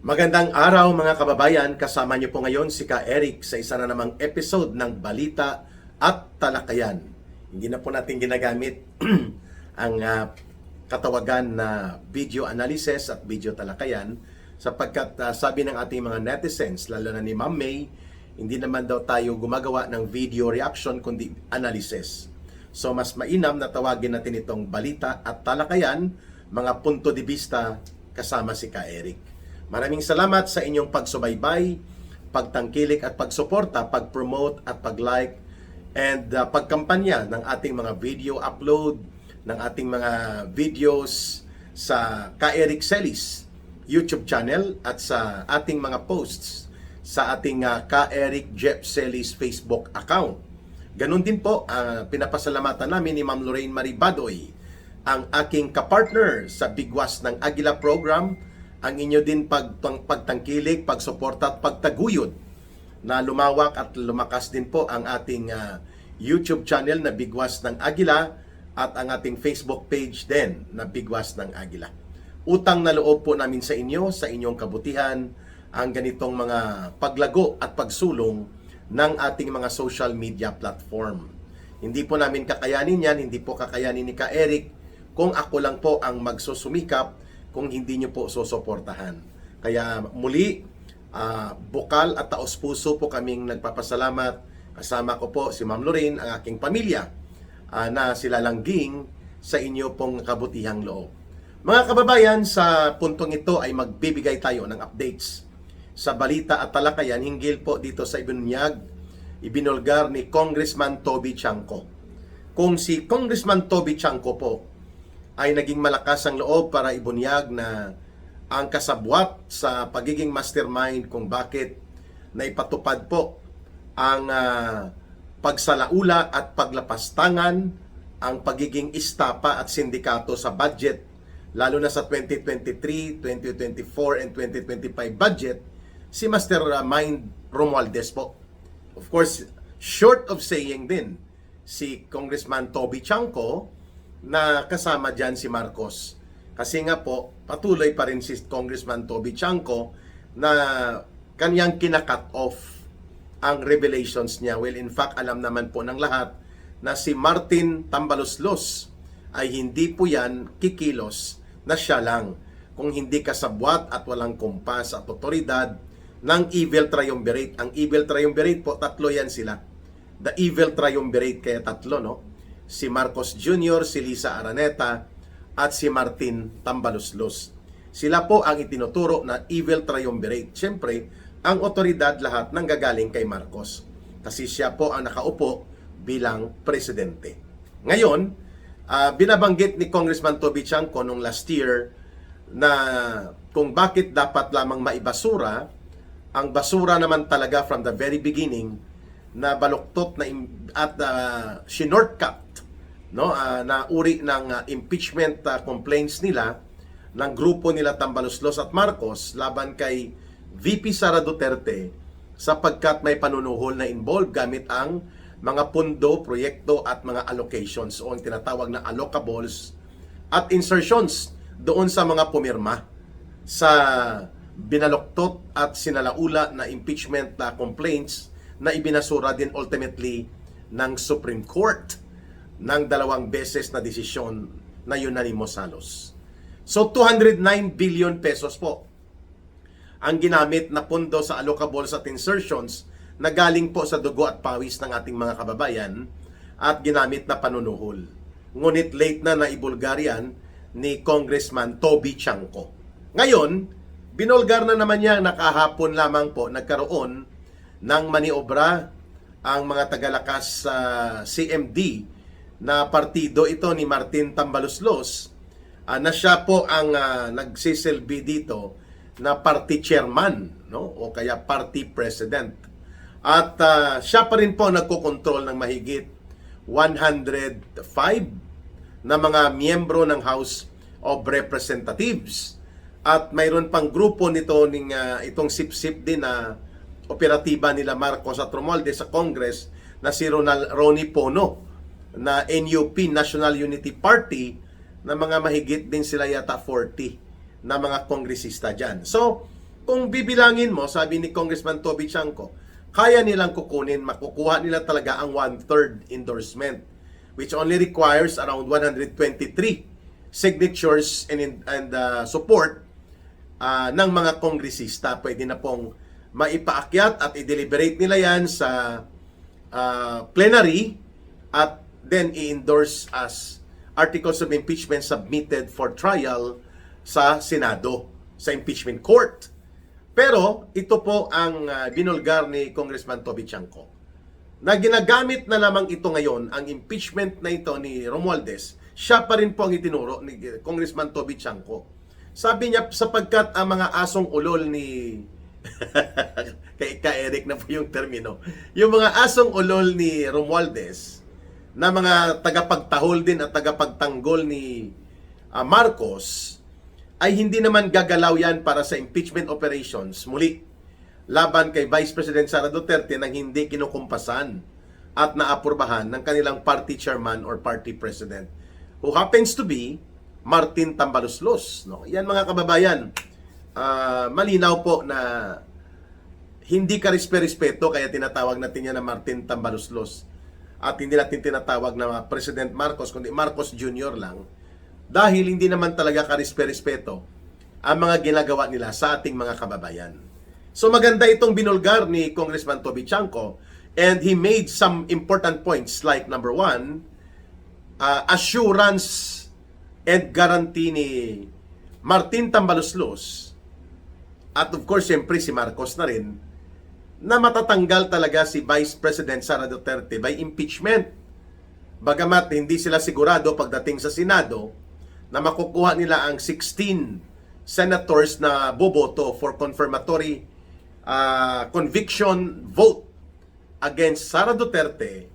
Magandang araw mga kababayan, kasama niyo po ngayon si Ka Eric sa isa na namang episode ng Balita at Talakayan. Hindi na po natin ginagamit ang katawagan na video analysis at video talakayan sapagkat sabi ng ating mga netizens, lalo na ni Ma'am May, hindi naman daw tayo gumagawa ng video reaction kundi analysis. So mas mainam na tawagin natin itong Balita at Talakayan, mga punto de vista kasama si Ka Eric. Maraming salamat sa inyong pagsubaybay, pagtangkilik at pagsuporta, pag-promote at pag-like and pagkampanya ng ating mga video upload, ng ating mga videos sa Ka Eric Celis YouTube channel at sa ating mga posts sa ating Ka Eric Jeff Celis Facebook account. Ganun din po, pinapasalamatan namin ni Ma'am Lorraine Marie Badoy, ang aking kapartner sa Bigwas ng Agila program, ang inyo din pagtangkilik, pagsuporta at pagtaguyod na lumawak at lumakas din po ang ating YouTube channel na Bigwas ng Agila at ang ating Facebook page din na Bigwas ng Agila. Utang na loob po namin sa inyo, sa inyong kabutihan, ang ganitong mga paglago at pagsulong ng ating mga social media platform. Hindi po namin kakayanin yan, hindi po kakayanin ni Ka Eric kung ako lang po ang magsusumikap kung hindi nyo po susuportahan. Kaya muli, bukal at taos-puso po kaming nagpapasalamat. Kasama ko po si Ma'am Lorraine, ang aking pamilya, na sila langging sa inyo pong kabutihang loob. Mga kababayan, sa puntong ito ay magbibigay tayo ng updates sa Balita at Talakayan hinggil po dito sa ibinulgar ni Congressman Toby Chanco. Kung si Congressman Toby Chanco po ay naging malakas ang loob para ibunyag na ang kasabwat sa pagiging mastermind kung bakit naipatupad po ang pagsalaula at paglapastangan, ang pagiging istapa at sindikato sa budget, lalo na sa 2023, 2024, and 2025 budget, si Mastermind Romualdez po. Of course, short of saying din, si Congressman Toby Chanco, na kasama dyan si Marcos. Kasi nga po, patuloy pa rin si Congressman Toby Chanco na kanyang kinakat off ang revelations niya. Well, in fact, alam naman po ng lahat na si Martin Tambaloslos ay hindi po yan kikilos na siya lang. Kung hindi kasabwat at walang kumpas at otoridad ng Evil Triumvirate. Ang Evil Triumvirate po, tatlo yan sila. The Evil Triumvirate, kaya tatlo, no? Si Marcos Jr., si Lisa Araneta, at si Martin Tambaloslos. Sila po ang itinuturo na Evil Triumvirate. Siyempre, ang otoridad lahat nanggagaling kay Marcos. Kasi siya po ang nakaupo bilang presidente. Ngayon, binabanggit ni Congressman Toby Chanco nung last year na kung bakit dapat lamang maibasura, ang basura naman talaga from the very beginning na baluktot na at shinortcut, no, na uri ng impeachment complaints nila ng grupo nila Tambaloslos at Marcos laban kay VP Sara Duterte sapagkat may panunuhol na involved gamit ang mga pundo, proyekto at mga allocations o ang tinatawag na allocables at insertions doon sa mga pumirma sa binaluktot at sinalaula na impeachment complaints na ibinasura din ultimately ng Supreme Court ng 2 beses na desisyon na unanimous halos. So 209 billion pesos po ang ginamit na pondo sa allocables at insertions na galing po sa dugo at pawis ng ating mga kababayan at ginamit na panunuhol. Ngunit late na naibulgar yan ni Congressman Toby Chanco. Ngayon, binulgar na naman niya nakahapon lamang po nagkaroon ng maniobra ang mga tagalakas sa CMD na partido ito ni Martin Tambaloslos na siya po ang nagsisilbi dito na party chairman, no, o kaya party president. At siya pa rin po nagkokontrol ng mahigit 105 na mga miyembro ng House of Representatives. At mayroon pang grupo nito itong sip-sip din na operatiba nila Marcos at Romualdez sa Congress na si Ronnie Pono na NUP, National Unity Party, na mga mahigit din sila yata 40 na mga kongresista dyan. So, kung bibilangin mo, sabi ni Congressman Toby Chanco, kaya nilang kukunin, makukuha nila talaga ang 1/3 endorsement, which only requires around 123 signatures and support ng mga kongresista. Pwede na pong maipaakyat at i-deliberate nila yan sa plenary at then i-endorse as articles of impeachment submitted for trial sa Senado, sa impeachment court. Pero ito po ang binulgar ni Congressman Toby Chanco, na ginagamit na lamang ito ngayon, ang impeachment na ito ni Romualdez, siya pa rin po ang itinuro ni Congressman Toby Chanco. Sabi niya, sapagkat ang mga asong ulol ni kay Eric na po yung termino, yung mga asong ulol ni Romualdez na mga tagapagtahol din at tagapagtanggol ni Marcos ay hindi naman gagalaw yan para sa impeachment operations muli laban kay Vice President Sara Duterte nang hindi kinukumpasan at naapurbahan ng kanilang party chairman or party president, who happens to be Martin Tambaluslos. No? Yan mga kababayan, malinaw po na hindi ka respeto, kaya tinatawag natin yan na Martin Tambaluslos. At hindi natin tinatawag na President Marcos, kundi Marcos Jr. lang. Dahil hindi naman talaga ka respeto ang mga ginagawa nila sa ating mga kababayan. So maganda itong binulgar ni Congressman Toby Chanco, and he made some important points like number 1, assurance and guarantee ni Martin Tambaluslos at of course siyempre si Marcos na rin, na matatanggal talaga si Vice President Sara Duterte by impeachment. Bagamat hindi sila sigurado pagdating sa Senado na makukuha nila ang 16 senators na boboto for confirmatory conviction vote against Sara Duterte,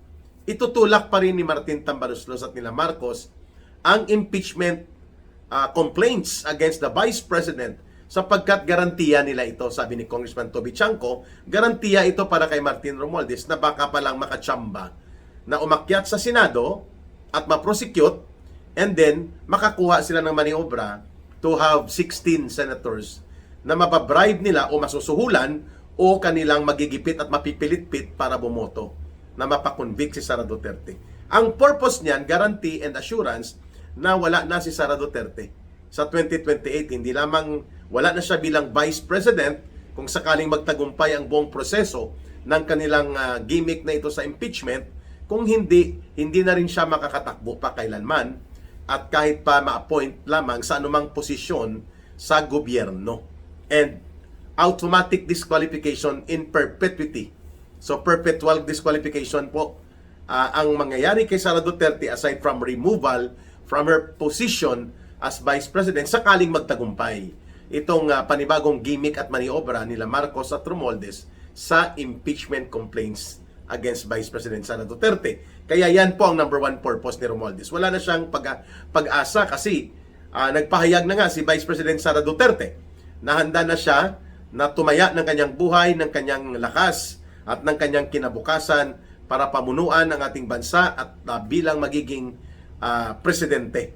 itutulak pa rin ni Martin Tambaluslos at nila Marcos ang impeachment complaints against the Vice President, sapagkat garantiya nila ito, sabi ni Congressman Toby Chanco, garantiya ito para kay Martin Romualdez na baka palang makachamba na umakyat sa Senado at ma-prosecute, and then makakuha sila ng maniobra to have 16 senators na mapabribe nila o masusuhulan o kanilang magigipit at mapipilitpit para bumoto na mapakonvict si Sara Duterte. Ang purpose niyan, guarantee and assurance na wala na si Sara Duterte sa 2028. Hindi lamang wala na siya bilang Vice President kung sakaling magtagumpay ang buong proseso ng kanilang gimmick na ito sa impeachment, kung hindi na rin siya makakatakbo pa kailanman at kahit pa ma-appoint lamang sa anumang posisyon sa gobyerno. And automatic disqualification in perpetuity. So perpetual disqualification po ang mangyayari kay Sara Duterte aside from removal from her position as Vice President sakaling magtagumpay itong panibagong gimmick at maniobra nila Marcos at Romualdez sa impeachment complaints against Vice President Sara Duterte. Kaya yan po ang number 1 purpose ni Romualdez. Wala na siyang pag-asa kasi nagpahayag na nga si Vice President Sara Duterte na handa na siya na tumaya ng kanyang buhay, ng kanyang lakas at ng kanyang kinabukasan para pamunuan ang ating bansa at bilang magiging presidente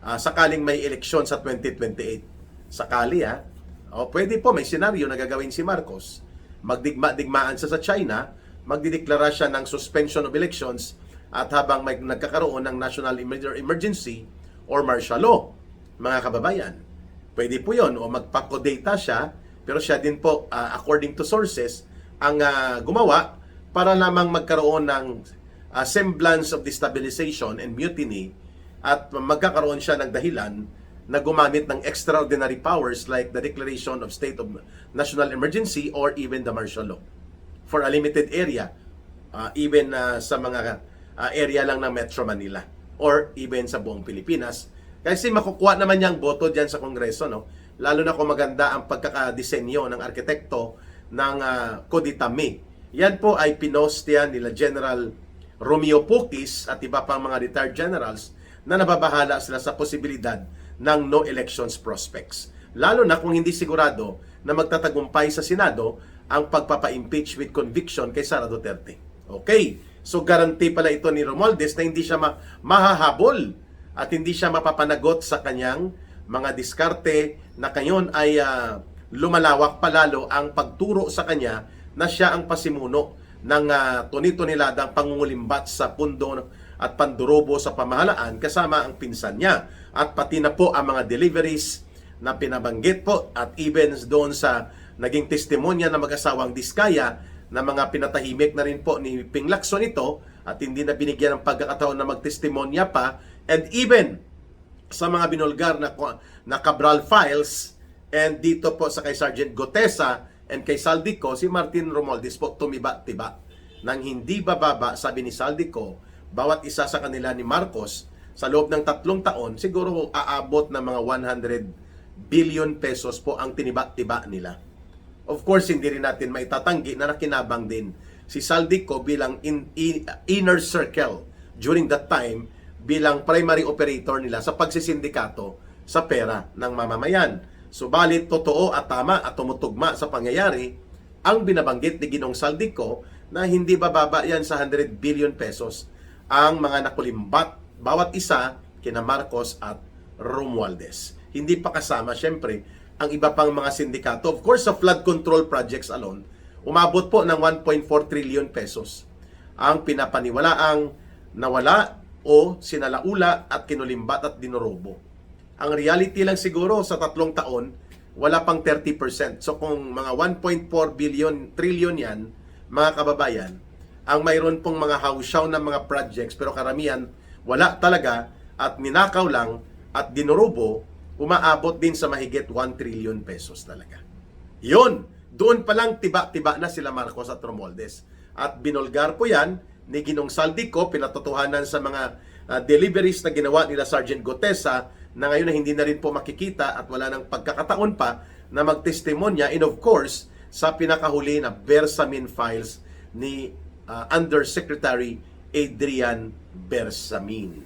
sakaling may eleksyon sa 2028. Sakali pwede po may senaryo na gagawin si Marcos. Magdigma-digmaan sa China, magdideklara siya ng suspension of elections at habang may nagkakaroon ng national emergency or martial law, mga kababayan. Pwede po yon o magpakodata siya, pero siya din po, according to sources, ang gumawa para lamang magkaroon ng semblance of destabilization and mutiny at magkakaroon siya ng dahilan na gumamit ng extraordinary powers like the declaration of state of national emergency or even the martial law for a limited area, even sa mga area lang ng Metro Manila or even sa buong Pilipinas. Kasi makukuha naman niyang boto dyan sa Kongreso, no? Lalo na kung maganda ang pagkakadisenyo ng arkitekto ng Koditami. Yan po ay pinost yan nila General Romeo Pukis at iba pang mga retired generals na nababahala sila sa posibilidad ng no elections prospects. Lalo na kung hindi sigurado na magtatagumpay sa Senado ang pagpapa-impeach with conviction kay Sara Duterte. Okay, so guarantee pala ito ni Romualdez na hindi siya mahahabol at hindi siya mapapanagot sa kanyang mga diskarte na kanyon ay lumalawak palalo ang pagturo sa kanya na siya ang pasimuno ng tuni-tuniladang pangungulimbat sa pundo at pandurobo sa pamahalaan kasama ang pinsan niya. At pati na po ang mga deliveries na pinabanggit po at even doon sa naging testimonya ng mag-asawang Diskaya na mga pinatahimik na rin po ni Ping Lacson ito at hindi na binigyan ng pagkakataon na magtestimonya pa, and even sa mga binulgar na Cabral files, and dito po sa kay Sergeant Gotesa and kay Saldico, si Martin Romualdez po tumiba-tiba nang hindi bababa, sabi ni Saldico, bawat isa sa kanila ni Marcos sa loob ng 3 taon, siguro aabot ng mga 100 billion pesos po ang tiniba-tiba nila. Of course, hindi rin natin maitatanggi na nakinabang din si Saldico bilang inner circle during that time bilang primary operator nila sa pagsisindikato sa pera ng mamamayan. Subalit totoo at tama at tumutugma sa pangyayari ang binabanggit ni Ginong Saldico na hindi bababa yan sa 100 billion pesos ang mga nakulimbat bawat isa kina Marcos at Romualdez. Hindi pa kasama syempre ang iba pang mga sindikato. Of course, sa flood control projects alone, umabot po ng 1.4 trillion pesos ang pinapaniwalaang nawala o sinalaula at kinulimbat at dinorobo. Ang reality lang siguro sa 3 taon, wala pang 30%. So kung mga 1.4 trillion yan, mga kababayan, ang mayroon pong mga hausyaw ng mga projects pero karamihan wala talaga at ninakaw lang at dinorobo, umaabot din sa mahigit 1 trillion pesos talaga. Yun, doon pa lang tiba-tiba na sila Marcos at Romualdez. At binulgar po yan ni Ginong Saldico, pinatotohanan sa mga deliveries na ginawa nila Sergeant Gotesa na ngayon na hindi na rin po makikita at wala nang pagkakataon pa na magtestimonya, and of course, sa pinakahuli na Bersamin files ni Undersecretary Adrian Bersamin.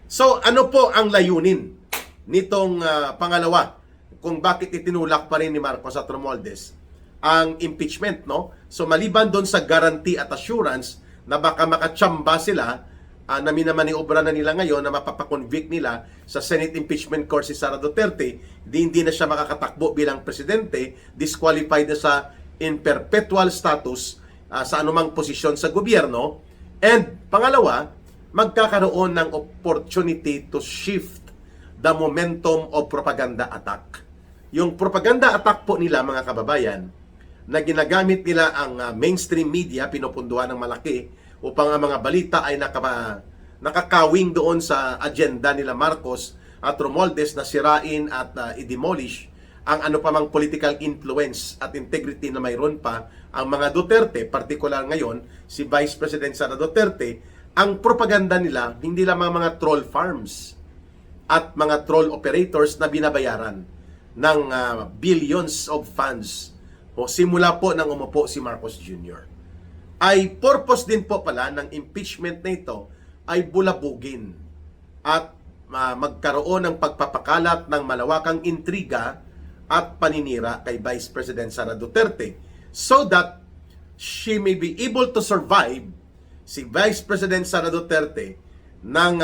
So, ano po ang layunin nitong pangalawa kung bakit itinulak pa rin ni Marcos at Romualdez ang impeachment, no? So, maliban doon sa guarantee at assurance na baka makatsamba sila na minamaniobra na nila ngayon na mapapakonvict nila sa Senate Impeachment Court si Sara Duterte, hindi na siya makakatakbo bilang presidente, disqualified na sa in perpetual status sa anumang posisyon sa gobyerno. And pangalawa, magkakaroon ng opportunity to shift the momentum of propaganda attack. Yung propaganda attack po nila, mga kababayan, na ginagamit nila ang mainstream media, pinupunduhan ng malaki, upang ang mga balita ay nakakawing doon sa agenda nila Marcos at Romualdez na sirain at i-demolish ang ano pa mang political influence at integrity na mayroon pa ang mga Duterte, partikular ngayon si Vice President Sara Duterte. Ang propaganda nila, hindi lamang mga troll farms at mga troll operators na binabayaran ng billions of funds o simula po nang umupo si Marcos Jr. Ay purpose din po pala ng impeachment na ito ay bulabugin at magkaroon ng pagpapakalat ng malawakang intriga at paninira kay Vice President Sara Duterte so that she may be able to survive, si Vice President Sara Duterte, ng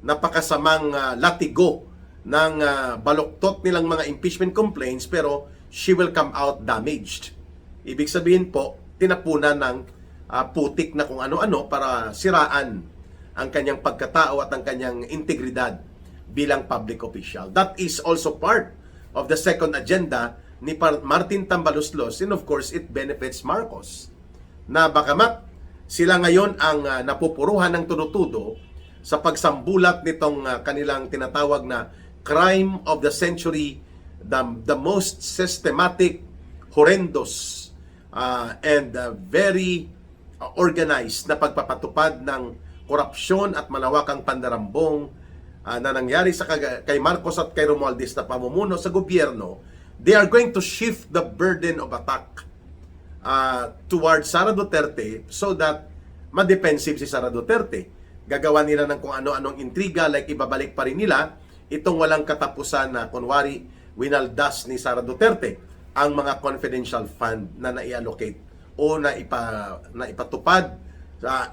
napakasamang latigo ng baluktot nilang mga impeachment complaints, pero she will come out damaged. Ibig sabihin po, tinapunan ng putik na kung ano-ano para siraan ang kanyang pagkatao at ang kanyang integridad bilang public official. That is also part of the second agenda ni Martin Tambaloslos, and of course, it benefits Marcos. Na bagamat sila ngayon ang napupuruhan ng tudo-tudo sa pagsambulat nitong kanilang tinatawag na crime of the century, the most systematic, horrendous, and very organized na pagpapatupad ng korupsyon at malawakang pandarambong na nangyari sa kay Marcos at kay Romualdez na pamumuno sa gobyerno, they are going to shift the burden of attack towards Sara Duterte so that ma-defensive si Sara Duterte. Gagawa nila ng kung ano-anong intriga, like ibabalik pa rin nila itong walang katapusan na kunwari winaldas ni Sara Duterte ang mga confidential fund na nai-allocate o na ipatupad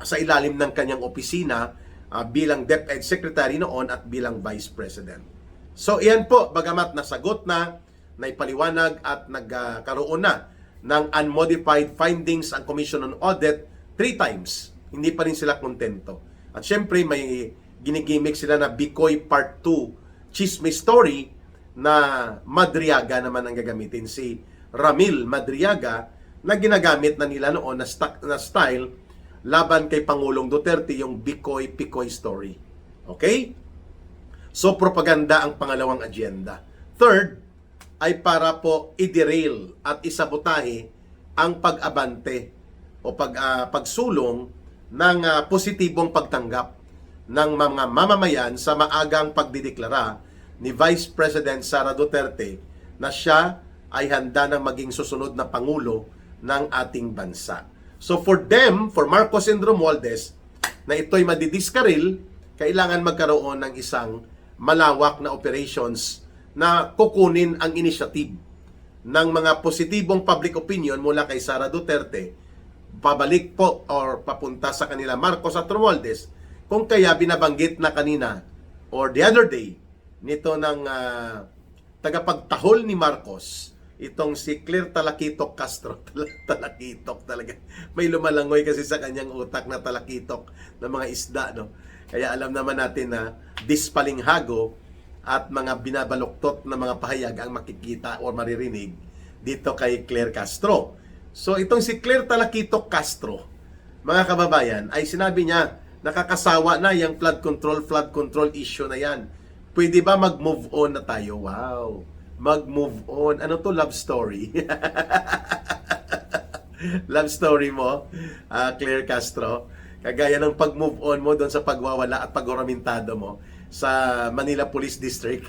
sa ilalim ng kanyang opisina bilang DepEd Secretary noon at bilang Vice President. So iyan po, bagamat nasagot na na ipaliwanag at nagkaroon na ng unmodified findings ang Commission on Audit 3 times. Hindi pa rin sila kontento. At syempre may ginigimik sila na Bicoy Part 2 chisme story na Madriaga naman ang gagamitin. Si Ramil Madriaga na ginagamit na nila noon na style laban kay Pangulong Duterte, yung Bicoy-Picoy story. Okay? So propaganda ang pangalawang agenda. Third, ay para po i-derail at isabotahe ang pag-abante o pagsulong ng positibong pagtanggap ng mga mamamayan sa maagang pagdideklara ni Vice President Sara Duterte na siya ay handa ng maging susunod na Pangulo ng ating bansa. So for them, for Marcos and Romualdez, na ito'y madidiskaril, kailangan magkaroon ng isang malawak na operations na kukunin ang initiative ng mga positibong public opinion mula kay Sara Duterte, pabalik po or papunta sa kanila Marcos at Romualdez, kung kaya binabanggit na kanina or the other day nito ng tagapagtahol ni Marcos, itong si Claire Talakitok Castro. Talakitok talaga. May lumalangoy kasi sa kanyang utak na talakitok ng mga isda, no? Kaya alam naman natin na dispalinghago at mga binabaluktot na mga pahayag ang makikita o maririnig dito kay Claire Castro. So itong si Claire Talakitok Castro, mga kababayan, ay sinabi niya, nakakasawa na yung flood control issue na yan. Pwede ba mag-move on na tayo? Wow! Mag-move on. Ano to? Love story. Love story mo, Claire Castro. Kagaya ng pag-move on mo doon sa pagwawala at pag-oramintado mo sa Manila Police District.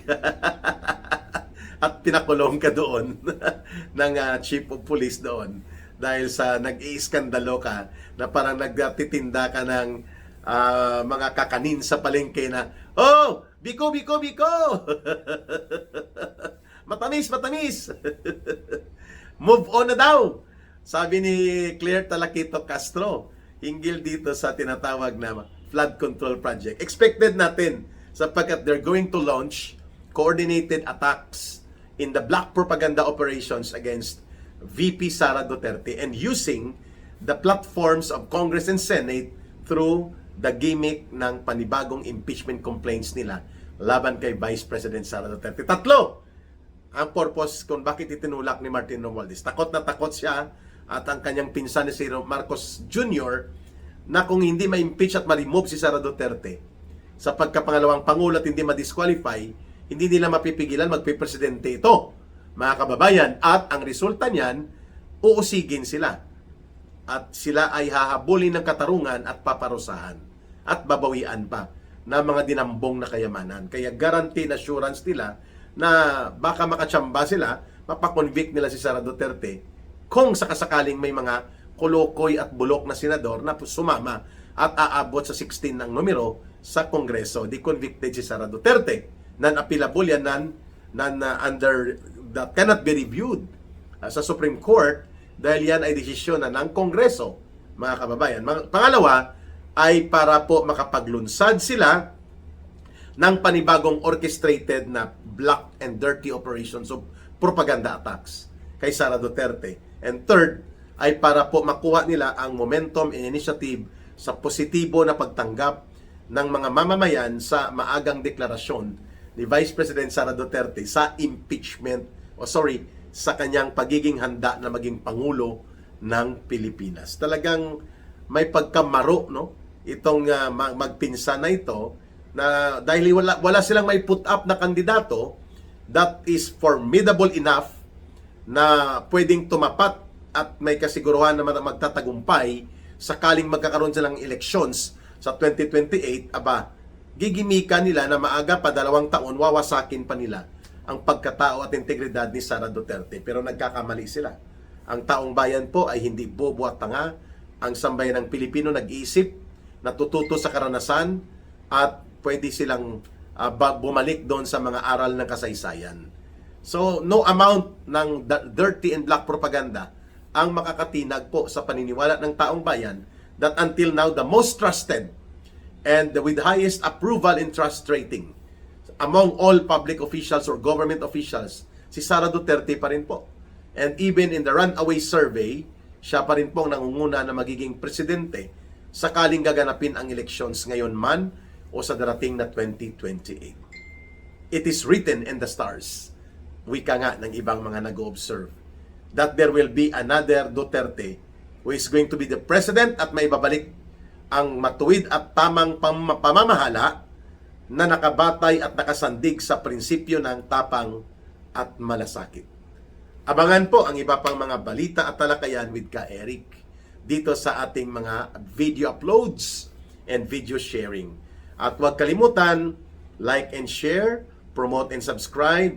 At pinakulong ka doon ng Chief of Police doon dahil sa nag-iiskandalo ka na parang nagtitinda ka ng mga kakanin sa palengke na, oh, biko, biko, biko! Matamis, matamis! Move on na daw! Sabi ni Claire Talakitok Castro, hinggil dito sa tinatawag na flood control project. Expected natin sapagkat they're going to launch coordinated attacks in the black propaganda operations against VP Sara Duterte and using the platforms of Congress and Senate through the gimmick ng panibagong impeachment complaints nila laban kay Vice President Sara Duterte. Tatlo ang purpose kung bakit itinulak ni Martin Romualdez. Takot na takot siya at ang kanyang pinsan ni si Marcos Jr. na kung hindi ma-impeach at ma-remove si Sara Duterte sa pagkapangalawang Pangulo at hindi ma-disqualify, hindi nila mapipigilan magpe-presidente ito, mga kababayan. At ang resulta niyan, uusigin sila. At sila ay hahabulin ng katarungan at paparusahan at babawian pa ng mga dinambong na kayamanan. Kaya guarantee assurance nila na baka makatsamba sila, mapakonvict nila si Sara Duterte kung sakasakaling may mga kolokoy at bulok na senador na sumama at aabot sa 16 ng numero sa Kongreso. Di convicted si Sara Duterte. Non-appealable yan, under that cannot be reviewed sa Supreme Court dahil yan ay desisyon na ng Kongreso, mga kababayan. Pangalawa ay para po makapaglunsad sila ng panibagong orchestrated na black and dirty operations of propaganda attacks kay Sara Duterte. And third, ay para po makuha nila ang momentum and initiative sa positibo na pagtanggap ng mga mamamayan sa maagang deklarasyon ni Vice President Sara Duterte sa impeachment, sa kanyang pagiging handa na maging Pangulo ng Pilipinas. Talagang may pagkamaro, no? Itong magpinsa na ito, na dahil wala silang may put up na kandidato that is formidable enough na pwedeng tumapat at may kasiguruhan na magtatagumpay sakaling magkakaroon silang elections sa 2028, gigimikan nila na maaga pa 2 taon, wawasakin pa nila ang pagkatao at integridad ni Sara Duterte. Pero nagkakamali sila. Ang taong bayan po ay hindi bobo at tanga. Ang sambayan ng Pilipino nag-iisip, natututo sa karanasan, at pwede silang bumalik doon sa mga aral ng kasaysayan. So, no amount ng dirty and black propaganda ang makakatinag po sa paniniwala ng taong bayan that until now, the most trusted and with highest approval and trust rating among all public officials or government officials si Sara Duterte pa rin po. And even in the runaway survey, siya pa rin pong nangunguna na magiging presidente sakaling gaganapin ang elections ngayon man o sa darating na 2028. It is written in the stars, wika nga ng ibang mga nag-observe, that there will be another Duterte who is going to be the president at may babalik ang matuwid at tamang pamamahala na nakabatay at nakasandig sa prinsipyo ng tapang at malasakit. Abangan po ang iba pang mga balita at talakayan with Ka Eric dito sa ating mga video uploads and video sharing. At huwag kalimutan, like and share, promote and subscribe,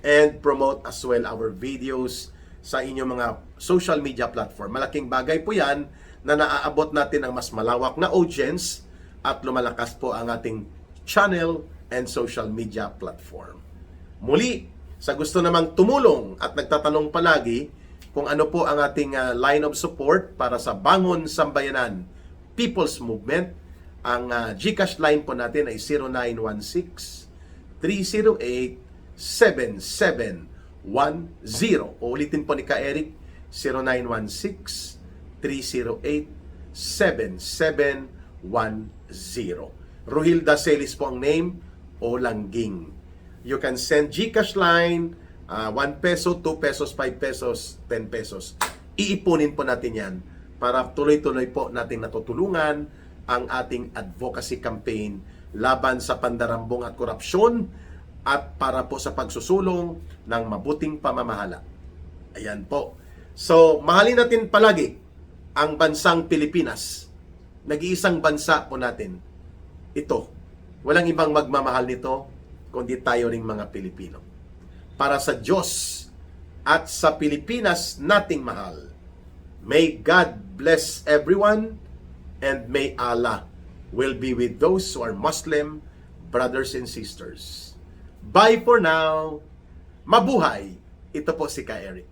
and promote as well our videos sa inyong mga social media platform. Malaking bagay po yan na naaabot natin ang mas malawak na audience at lumalakas po ang ating channel and social media platform. Muli, sa gusto namang tumulong at nagtatanong palagi kung ano po ang ating line of support para sa Bangon Sambayanan People's Movement, ang GCash line po natin ay 0916-308-7710. Uulitin po ni Ka Eric, 0916-308-7710. Ruhilda Celis po ang name o Langging. You can send GCash line, 1 peso, 2 pesos, 5 pesos, 10 pesos. Iipunin po natin yan para tuloy-tuloy po natin natutulungan ang ating advocacy campaign laban sa pandarambong at korupsyon at para po sa pagsusulong ng mabuting pamamahala. Ayan po. So, mahalin natin palagi ang bansang Pilipinas. Nag-iisang bansa po natin. Ito. Walang ibang magmamahal nito kundi tayo ring mga Pilipino. Para sa Diyos at sa Pilipinas nating mahal. May God bless everyone and may Allah will be with those who are Muslim brothers and sisters. Bye for now. Mabuhay. Ito po si Ka Eric.